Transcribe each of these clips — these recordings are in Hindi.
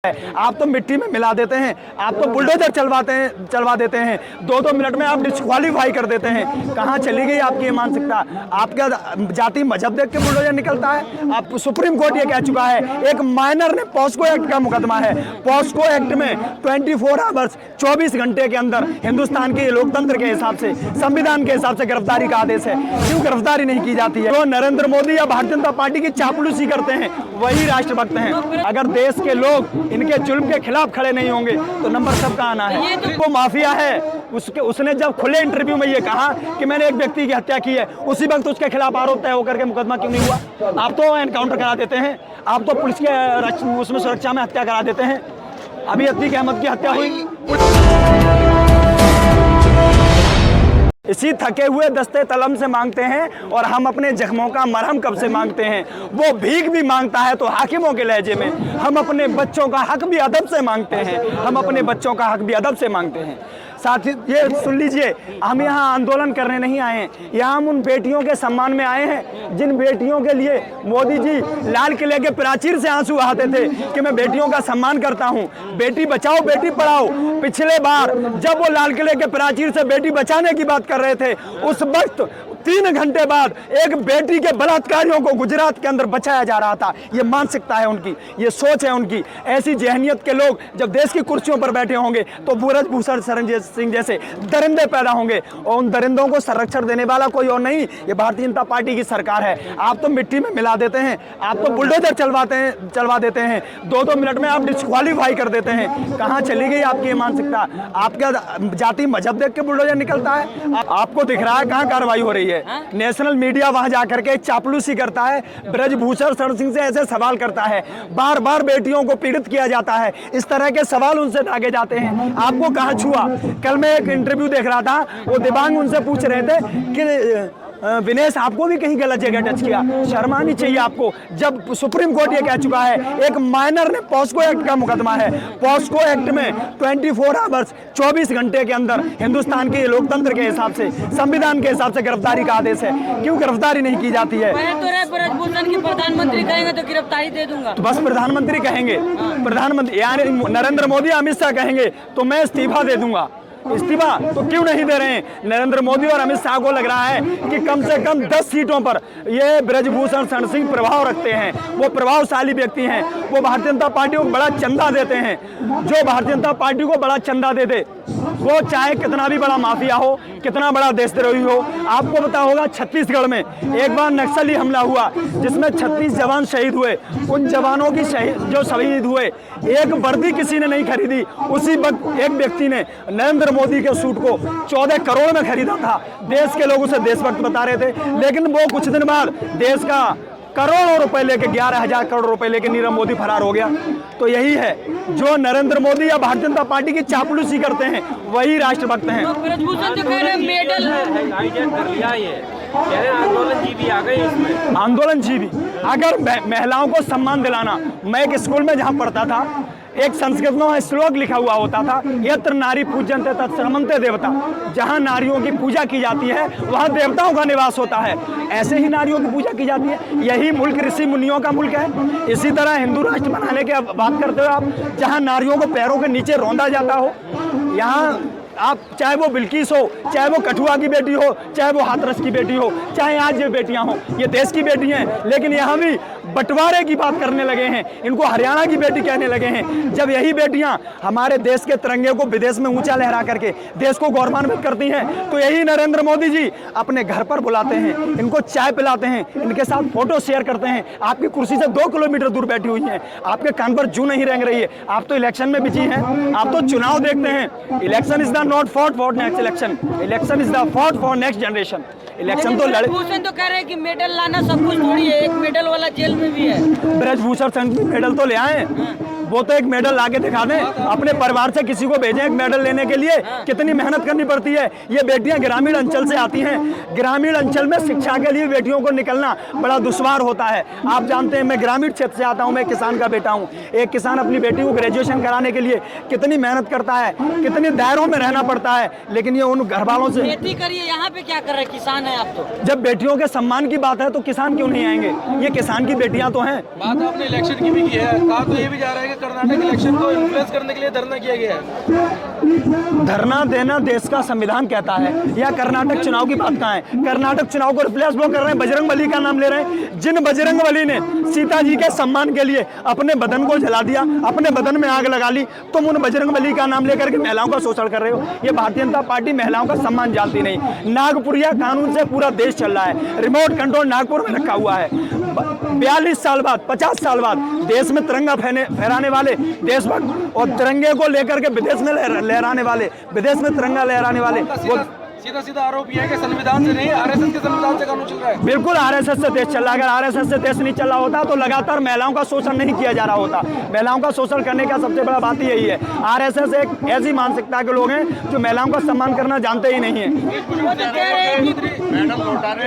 आप तो मिट्टी में मिला देते हैं, आप तो बुलडोजर चलवा देते हैं, 2-2 मिनट में आप डिस्क्वालीफाई कर देते हैं। कहाँ चली गई आपकी ये मानसिकता? आपका जाति मजहब देख के बुलडोजर निकलता है? आप सुप्रीम कोर्ट ये कह चुका है, एक माइनर ने पॉस्को एक्ट का मुकदमा है, पॉस्को एक्ट में 24 आवर्स 24 घंटे के अंदर हिंदुस्तान के लोकतंत्र के हिसाब से, संविधान के हिसाब से गिरफ्तारी का आदेश है। क्यों गिरफ्तारी नहीं की जाती है? तो नरेंद्र मोदी या भारतीय जनता पार्टी की चापलूसी करते हैं वही राष्ट्रभक्त हैं। अगर देश के लोग इनके जुल्म के खिलाफ खड़े नहीं होंगे तो नंबर सबका आना है। वो माफिया है, उसने जब खुले इंटरव्यू में ये कहा कि मैंने एक व्यक्ति की हत्या की है, उसी वक्त उसके खिलाफ आरोप तय होकर के मुकदमा क्यों नहीं हुआ? आप तो एनकाउंटर करा देते हैं, आप तो पुलिस के उसमें सुरक्षा में हत्या करा देते हैं। अभी अतीक अहमद की हत्या हुई, इसी थके हुए दस्ते तलम से मांगते हैं और हम अपने जख्मों का मरहम कब से मांगते हैं। वो भीख भी मांगता है तो हाकिमों के लहजे में। हम अपने बच्चों का हक भी अदब से मांगते हैं, हम अपने बच्चों का हक भी अदब से मांगते हैं। साथ ही ये सुन लीजिए, हम यहाँ आंदोलन करने नहीं आए हैं, यहाँ हम उन बेटियों के सम्मान में आए हैं जिन बेटियों के लिए मोदी जी लाल किले के प्राचीर से आंसू बहाते थे कि मैं बेटियों का सम्मान करता हूँ, बेटी बचाओ बेटी पढ़ाओ। पिछले बार जब वो लाल किले के प्राचीर से बेटी बचाने की बात कर रहे थे, उस वक्त 3 घंटे बाद एक बेटी के बलात्कारियों को गुजरात के अंदर बचाया जा रहा था। ये मानसिकता है उनकी, ये सोच है उनकी। ऐसी जहनियत के लोग जब देश की कुर्सियों पर बैठे होंगे तो ब्रजभूषण शरण सिंह जैसे दरिंदे पैदा होंगे, और उन दरिंदों को संरक्षण देने वाला कोई और नहीं, ये भारतीय जनता पार्टी की सरकार है। आप तो मिट्टी में मिला देते हैं, आप तो बुलडोजर चलवा देते हैं, 2-2 मिनट में आप डिस्क्वालीफाई कर देते हैं। कहाँ चली गई आपकी ये मानसिकता? आपका जाति मजहब देख के बुलडोजर निकलता है? आपको दिख रहा है कहाँ कार्रवाई हो रही है? नेशनल मीडिया वहां जाकर के चापलूसी करता है, ब्रजभूषण शरण सिंह से ऐसे सवाल करता है, बार बार बेटियों को पीड़ित किया जाता है, इस तरह के सवाल उनसे दागे जाते हैं। आपको कहां छुआ? कल मैं एक इंटरव्यू देख रहा था, वो दिव्यांग उनसे पूछ रहे थे कि विनेश आपको भी कहीं गलत जगह टच किया? शर्म आनी चाहिए आपको, जब सुप्रीम कोर्ट ये कह चुका है, एक माइनर ने पॉस्को एक्ट का मुकदमा है, पॉस्को एक्ट में 24 आवर्स 24 घंटे के अंदर हिंदुस्तान के लोकतंत्र के हिसाब से, संविधान के हिसाब से गिरफ्तारी का आदेश है। क्यों गिरफ्तारी नहीं की जाती है? ब्रजभूषण की प्रधानमंत्री कहेंगे तो गिरफ्तारी दे दूंगा। तो बस प्रधानमंत्री कहेंगे, प्रधानमंत्री यानी नरेंद्र मोदी अमित शाह कहेंगे तो मैं इस्तीफा दे दूंगा। इस्तीफा तो क्यों नहीं दे रहे हैं? नरेंद्र मोदी और अमित शाह को लग रहा है कि कम से कम 10 सीटों पर ये ब्रजभूषण शरण सिंह प्रभाव रखते हैं, वो प्रभावशाली व्यक्ति हैं, वो भारतीय जनता पार्टी को बड़ा चंदा देते हैं। जो भारतीय जनता पार्टी को बड़ा चंदा दे दे, वो चाहे कितना भी बड़ा माफिया हो, कितना बड़ा देशद्रोही हो। आपको पता होगा छत्तीसगढ़ में एक बार नक्सली हमला हुआ जिसमें 36 जवान शहीद हुए। उन जवानों की जो शहीद हुए, एक वर्दी किसी ने नहीं खरीदी, उसी वक्त एक व्यक्ति ने नरेंद्र मोदी के सूट को 14 करोड़ में खरीदा था। देश के लोग उसे देशभक्त बता रहे थे, लेकिन वो कुछ दिन बाद देश का करोड़ों रुपए लेके 11,000 करोड़ रुपए लेके नीरव मोदी फरार हो गया। तो यही है, जो नरेंद्र मोदी या भारतीय जनता पार्टी की चापलूसी करते हैं वही राष्ट्रभक्त हैं। ब्रजभूषण जो कह रहे हैं मेडल हाईजैक कर लिया, ये आंदोलन जीवी आ गए इसमें। आंदोलन जीवी, अगर महिलाओं को सम्मान दिलाना, मैं एक स्कूल में जहाँ पढ़ता था, एक संस्कृत में श्लोक लिखा हुआ होता था, यत्र नारी पूज्यन्ते तत् शर्मन्ते देवता। जहाँ नारियों की पूजा की जाती है वहाँ देवताओं का निवास होता है, ऐसे ही नारियों की पूजा की जाती है। यही मुल्क ऋषि मुनियों का मुल्क है। इसी तरह हिंदू राष्ट्र बनाने की बात करते हो आप, जहाँ नारियों को पैरों के नीचे रौंदा जाता हो, यहाँ आप चाहे वो बिल्किस हो, चाहे वो कठुआ की बेटी हो, चाहे वो हाथरस की बेटी हो, चाहे आज ये बेटियां हो, ये देश की बेटी हैं, लेकिन यहाँ भी बंटवारे की बात करने लगे हैं, इनको हरियाणा की बेटी कहने लगे हैं। जब यही बेटियां हमारे देश के तिरंगे को विदेश में ऊंचा लहरा करके देश को गौरवान्वित करती हैं, तो यही नरेंद्र मोदी जी अपने घर पर बुलाते हैं, इनको चाय पिलाते हैं, इनके साथ फोटो शेयर करते हैं। आपकी कुर्सी से 2 किलोमीटर दूर बैठी हुई हैं, आपके कान पर जू नहीं रेंग रही है। आप तो इलेक्शन में बिजी हैं, आप तो चुनाव देखते हैं। Election is the not fought for next election, election is the fought for next generation. Election तो ब्रजभूषण तो कह रहे हैं कि मेडल लाना सब कुछ थोड़ी है, एक मेडल वाला जेल में भी है। ब्रजभूषण शरण सिंह मेडल तो ले आए, वो तो एक मेडल लाके दिखा दें, अपने परिवार से किसी को भेजें एक मेडल लेने के लिए। कितनी मेहनत करनी पड़ती है। ये बेटियां ग्रामीण अंचल से आती हैं, ग्रामीण अंचल में शिक्षा के लिए बेटियों को निकलना बड़ा दुश्वार होता है। आप जानते हैं, मैं ग्रामीण क्षेत्र से आता हूं, मैं किसान का बेटा हूं। एक किसान अपनी बेटी को ग्रेजुएशन कराने के लिए कितनी मेहनत करता है, कितने दायरों में रहना पड़ता है, लेकिन ये उन घर वालों से खेती करिए। यहाँ पे क्या कर रहे हैं? किसान है आप तो। जब बेटियों के सम्मान की बात है तो किसान क्यों नहीं आएंगे? ये किसान की बेटियां तो हैं। बात आपने इलेक्शन की भी की है, कहा तो ये भी जा रहा है कि कर्नाटक इलेक्शन को इन्फ्लुएंस करने के लिए धरना किया गया है। धरना देना देश का संविधान कहता है, या कर्नाटक चुनाव की बात कहाँ है? कर्नाटक चुनाव को रिप्लेस वो कर रहे हैं, बजरंग बली का नाम ले रहे हैं। जिन बजरंग बली ने सीता जी के सम्मान के लिए अपने बदन को जला दिया, अपने बदन में आग लगा ली, तुम उन बजरंग बली का नाम लेकर के महिलाओं का शोषण कर रहे हो। ये भारतीय जनता पार्टी महिलाओं का सम्मान जानती नहीं। नागपुरिया कानून से पूरा देश चल रहा है, रिमोट कंट्रोल नागपुर में रखा हुआ है। 42 साल बाद, 50 साल बाद देश में तिरंगा फहराने वाले देशभक्त और तिरंगे को लेकर के विदेश में लहराने वाले, विदेश में तिरंगा लहराने वाले, वो सीधा सीधा आरोप यह है कि संविधान से नहीं, आरएसएस के संविधान से कानून चल रहा है। बिल्कुल आरएसएस से देश चल रहा है। अगर आरएसएस से देश नहीं चल रहा होता तो लगातार महिलाओं का शोषण नहीं किया जा रहा होता। महिलाओं का शोषण करने का सबसे बड़ा बात यही है। आरएसएस एक ऐसी मानसिकता के लोग हैं जो महिलाओं का सम्मान करना जानते ही नहीं है। मैडम लौटाने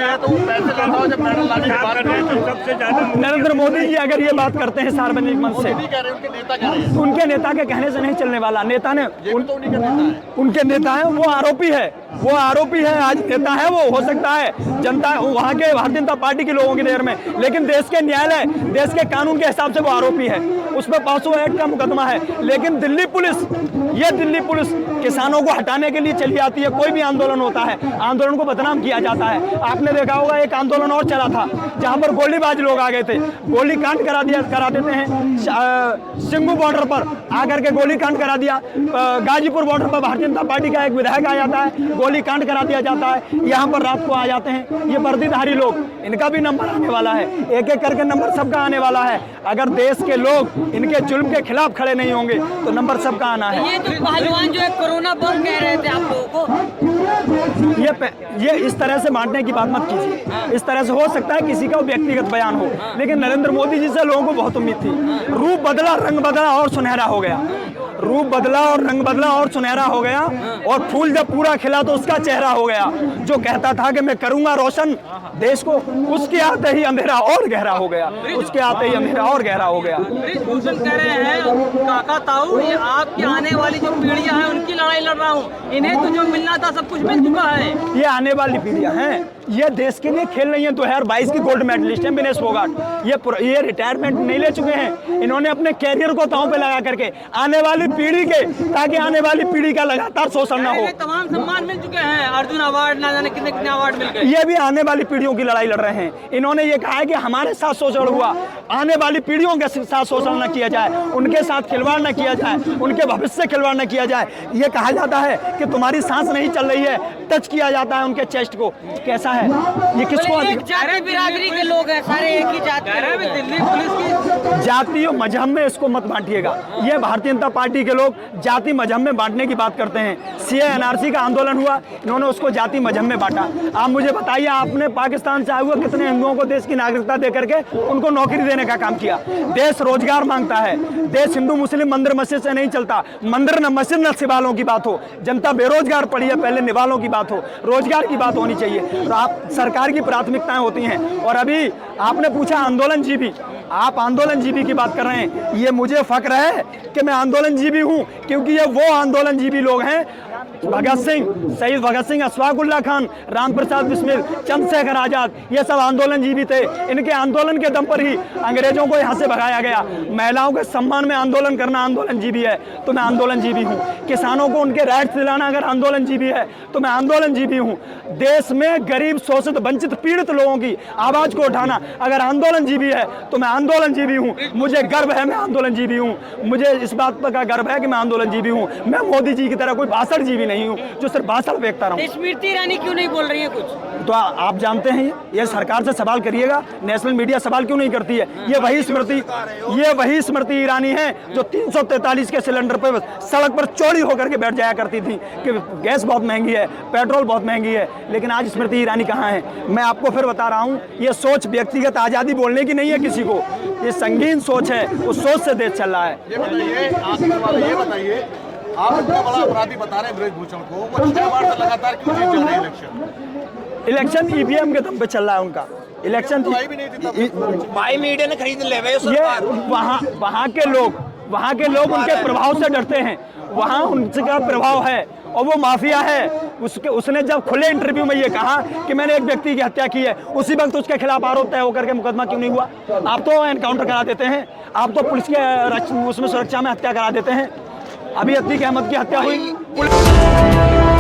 है तो पैसे लौटाओ, जब मैडम लाने की बात करें तो सबसे ज्यादा नरेंद्र मोदी जी अगर ये बात करते हैं सार्वजनिक मंच से, कह रहे हैं, उनके नेता कह रहे हैं, उनके नेता के कहने से नहीं चलने वाला। नेता ने तो उन्हीं का नेता है। उनके नेता है, वो आरोपी है, वो आरोपी है। आज नेता है वो, हो सकता है जनता वहाँ के भारतीय जनता पार्टी के लोगों की नजर में, लेकिन देश के न्यायालय, देश के कानून के हिसाब से वो आरोपी है। उस पर 500 एक्ट का मुकदमा है। लेकिन दिल्ली पुलिस, ये दिल्ली पुलिस किसानों को हटाने के लिए चली आती है। कोई भी आंदोलन होता है, आंदोलन को बदनाम किया जाता है। आपने देखा होगा एक आंदोलन और चला था जहां पर गोलीबाज लोग आ गए थे, गोली कांड करा देते हैं। सिंगू बॉर्डर पर आकर के गोली कांड करा दिया। गाजीपुर बॉर्डर पर भारतीय जनता पार्टी का एक विधायक आ जाता है, गोली कांड करा दिया जाता है। यहाँ पर रात को आ जाते हैं ये वर्दीधारी लोग, इनका भी नंबर आने वाला है। एक एक करके नंबर सबका आने वाला है। अगर देश के लोग इनके जुल्म के खिलाफ खड़े नहीं होंगे तो नंबर सबका आना है। ये जो पहलवान जो है कोरोना बम कह रहे थे आप लोगों को, ये इस तरह से बांटने की बात मत कीजिए। इस तरह से हो सकता है किसी का व्यक्तिगत बयान हो, लेकिन नरेंद्र मोदी जी से लोगों को बहुत उम्मीद थी। रूप बदला, रंग बदला और सुनहरा हो गया। रूप बदला और रंग बदला और सुनहरा हो गया, और फूल जब पूरा खिला तो उसका चेहरा हो गया। जो कहता था कि मैं करूंगा रोशन देश को, उसके आते ही अंधेरा और गहरा हो गया। उसके आते ही अंधेरा और गहरा हो गया। भूषण कह रहे हैं काका ताऊ, ये आपकी आने वाली जो पीढ़ियां हैं उनकी लड़ाई लड़ रहा हूँ, इन्हें तो जो मिलना था सब कुछ मिल चुका है। ये आने वाली पीढ़ियां हैं, ये देश के लिए खेल रही है। 2022 की गोल्ड मेडलिस्ट है विनेश फोगाट। ये रिटायरमेंट नहीं ले चुके हैं, इन्होंने अपने कैरियर को दांव पे लगा करके आने वाली पीढ़ी के, ताकि आने वाली पीढ़ी का लगातार शोषण ना हो। तमाम सम्मान मिल चुके हैं, अर्जुन अवार्ड, ना जाने कितने कितने अवार्ड मिल गए। ये भी आने वाली पीढ़ियों की लड़ाई लड़ रहे हैं। इन्होंने ये कहा है कि हमारे साथ शोषण हुआ, आने वाली पीढ़ियों के साथ शोषण न किया जाए, उनके साथ खिलवाड़ न किया जाए, उनके भविष्य से खिलवाड़ न किया जाए। ये कहा जाता है कि तुम्हारी सांस नहीं चल रही है, टच किया जाता है उनके चेस्ट को। कैसा है ये, किसको? एक जाति बिरादरी के लोग हैं, सारे एक ही जाति में। दिल्ली पुलिस की जाति और मजहब में इसको मत बांटिएगा। ये भारतीय जनता पार्टी के लोग जाति मजहब में बांटने की बात करते हैं। सीए एनआरसी का आंदोलन हुआ, इन्होंने उसको जाति मजहब में बांटा। आप मुझे बताइए, आपने पाकिस्तान से आए हुए कितने हिंदुओं को देश की नागरिकता देकर के उनको नौकरी देने का काम किया? देश रोजगार मांगता है। देश हिंदू मुस्लिम मंदिर मस्जिद से नहीं चलता। मंदिर न मस्जिद न सिवालों की बात हो। जनता बेरोजगार पड़ी है, पहले निवालों की बात हो, रोजगार की बात होनी चाहिए। और आप सरकार की प्राथमिकताएं होती हैं। और अभी आपने पूछा आंदोलनजीवी, आप आंदोलनजीवी की बात कर रहे हैं। ये मुझे फक्र है कि मैं आंदोलनजीवी हूं, क्योंकि ये वो आंदोलनजीवी लोग हैं, भगत सिंह, शहीद भगत सिंह, अशफाक उल्लाह खान, राम प्रसाद बिस्मिल, चंद्रशेखर आजाद, ये सब आंदोलनजीवी थे। इनके आंदोलन के दम पर ही अंग्रेजों को यहाँ से भगाया गया। महिलाओं के सम्मान में आंदोलन करना आंदोलनजीवी है तो मैं आंदोलनजीवी हूँ। किसानों को उनके राइट्स दिलाना अगर आंदोलनजीवी है तो मैं आंदोलनजीवी हूँ। देश में गरीब, शोषित, वंचित, पीड़ित लोगों की आवाज को उठाना अगर आंदोलनजीवी है तो मैं आंदोलनजीवी हूँ। मुझे गर्व है, मैं आंदोलनजीवी हूँ। मुझे इस बात पर का गर्व है कि मैं आंदोलनजीवी हूँ। मैं मोदी जी की तरह कोई भाषण जीवी नहीं हूँ जो सिर्फ भाषण फेंकता रहूँ। स्मृति ईरानी क्यों नहीं बोल रही है कुछ? तो आप जानते हैं, ये सरकार से सवाल करिएगा, नेशनल मीडिया सवाल क्यों नहीं करती है? ये वही स्मृति ईरानी है जो 343 के सिलेंडर पर सड़क पर चौड़ी होकर के बैठ जाया करती थी कि गैस बहुत महंगी है, पेट्रोल बहुत महंगी है। लेकिन आज स्मृति ईरानी कहाँ है? मैं आपको फिर बता रहा हूँ, ये सोच व्यक्तिगत आज़ादी बोलने की नहीं है किसी को, ये संगीन सोच है। उस सोच से देश चल रहा है। ये बताइए, आप इतना बड़ा अपराधी बता रहे हैं ब्रजभूषण को, वो 6 बार से लगातार क्यों जीत जा रहे हैं इलेक्शन? ईवीएम के दम पे चल रहा है उनका इलेक्शन। भी नहीं जीता, भाई मीडिया ने खरीद ले ये वहाँ के लोग उनके प्रभाव से डरते हैं। वहाँ उनका प्रभाव है, और वो माफिया है। उसने जब खुले इंटरव्यू में ये कहा कि मैंने एक व्यक्ति की हत्या की है, उसी वक्त उसके खिलाफ आरोप तय होकर के मुकदमा क्यों नहीं हुआ? आप तो एनकाउंटर करा देते हैं, आप तो पुलिस के उसमें सुरक्षा में हत्या करा देते हैं। अभी अतीक अहमद की हत्या हुई।